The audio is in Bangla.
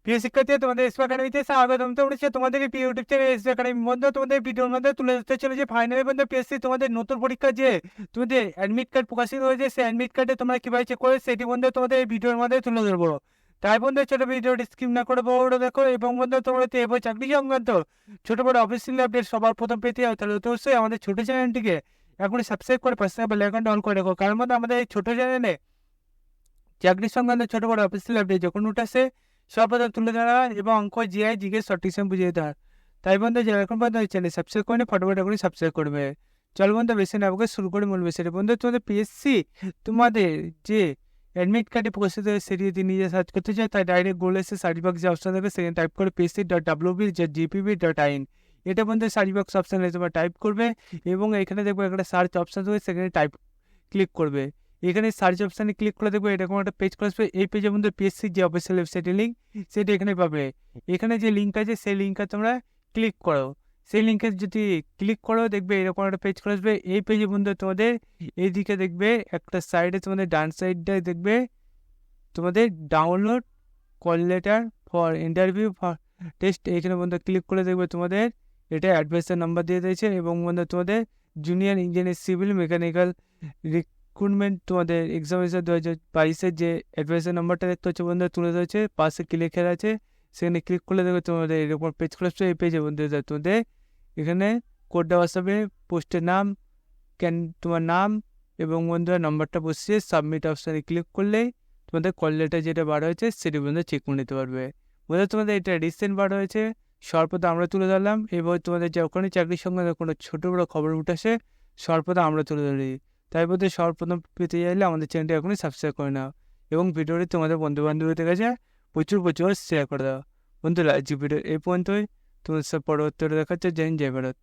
প্রিয় শিক্ষার্থী, তোমাদের এসপি একাডেমিতে স্বাগতম। তোমরা তোমাদের প্রিয় ইউটিউব চ্যানেল এসপি একাডেমি বন্ধু, তোমাদের ভিডিওর মধ্যে তুলে ধরতে চলেছে ফাইনালি বন্ধু পিএসসি তোমাদের নতুন পরীক্ষা যে তোমাদের অ্যাডমিট কার্ড প্রকাশিত হয়েছে, সেই অ্যাডমিট কার্ডে তোমরা কিভাবে চেক করে সেটি বন্ধু তোমাদের এই ভিডিওর মধ্যে তুলে ধরবো। তাই বন্ধু ছোট ভিডিওটি স্কিপ না করে বড় দেখো, এবং বন্ধু তোমরা এবার চাকরি সংক্রান্ত ছোট বড় অফিসিয়াল আপডেট সবার প্রথম পেতে হয়, তাহলে অবশ্যই আমাদের ছোট চ্যানেলটিকে এখনই সাবস্ক্রাইব করে পাশে বেল আইকনটা অন করে রাখো। কারণ বন্ধু আমাদের এই ছোট চ্যানেলে চাকরি সংক্রান্ত ছোট বড় অফিসিয়াল আপডেট যখন উঠেছে সর্বপ্রথম তুলে ধরা হয় এবং অঙ্ক জিআই জিজ্ঞেস সঠিক সময় বুঝিয়ে দেওয়ার। তাই বন্ধু যারা এখন পর্যন্ত চ্যানেল সাবস্ক্রাইব করে ফটোফট করে সাবস্ক্রাইব করবে। চল বন্ধু বেশি না আমাকে শুরু করে মূল বিষয়টা বন্ধু, তোমাদের পিএসসি তোমাদের যে অ্যাডমিট কার্ডে প্রকাশিত সেটি যদি নিজে সার্চ করতে চাই, তাই ডাইরেক্ট গুগল এসে সার্চ বক্স যে অপশন দেবে সেখানে টাইপ করে psc.wb.gpb.in, এটা বন্ধু সার্চ বক্স অপশানে তোমরা টাইপ করবে এবং এখানে দেখবো একটা সার্চ অপশন দেবে, সেখানে টাইপ ক্লিক করবে। এখানে সার্চ অপশানে ক্লিক করে দেখবো এরকম একটা পেজ করে আসবে। এই পেজের মধ্যে পিএসসি যে অফিসিয়াল ওয়েবসাইটের লিঙ্ক সেটা এখানে পাবে। এখানে যে লিঙ্ক আছে সেই লিঙ্কটা তোমরা ক্লিক করো। সেই লিঙ্কে যদি ক্লিক করো দেখবে এরকম একটা পেজ করে আসবে। এই পেজে বন্ধু তোমাদের এইদিকে দেখবে একটা সাইডে তোমাদের ডান সাইডটায় দেখবে তোমাদের download call letter for interview for test, এখানে বন্ধু ক্লিক করে দেখবে তোমাদের এটা অ্যাডভাইসার নাম্বার দিয়ে দিয়েছে এবং বন্ধু তোমাদের junior engineer civil mechanical recruitment তোমাদের এক্সামিনেশন 2022-এর যে অ্যাডভাইসার নাম্বারটা দেখতে হচ্ছে বন্ধু তুলে ধরেছে, পাশে কি লেখা আছে সেখানে ক্লিক করলে দেখবে তোমাদের এরকম পেজ খুলে আসবে। এই পেজে বন্ধু তোমাদের এখানে কোড দেওয়া আসবে, পোস্টের নাম, তোমার নাম এবং বন্ধুরা নাম্বারটা বসিয়ে সাবমিট অপশানে ক্লিক করলেই তোমাদের কল লেটার যেটা বার হয়েছে সেটি বন্ধু চেক করে নিতে পারবে। বন্ধু তোমাদের এটা রিসেন্ট বার হয়েছে, সর্বদা আমরা তুলে ধরলাম। এবার তোমাদের যখনই চাকরির সঙ্গে কোনো ছোটো বড়ো খবর উঠেছে সর্বদা আমরা তুলে ধরি। তাই বলতে সর্বপ্রথম পেতে চাইলে আমাদের চ্যানেলটি এখনই সাবস্ক্রাইব করে নাও এবং ভিডিওটি তোমাদের বন্ধু বান্ধবীদের কাছে প্রচুর শেয়ার করে দাও। বন্ধুরা আজকে ভিডিও এই পর্যন্তই, তোমাদের সব পরবর্তী দেখাচ্ছে। জয় হিন্দ, জয় ভারত।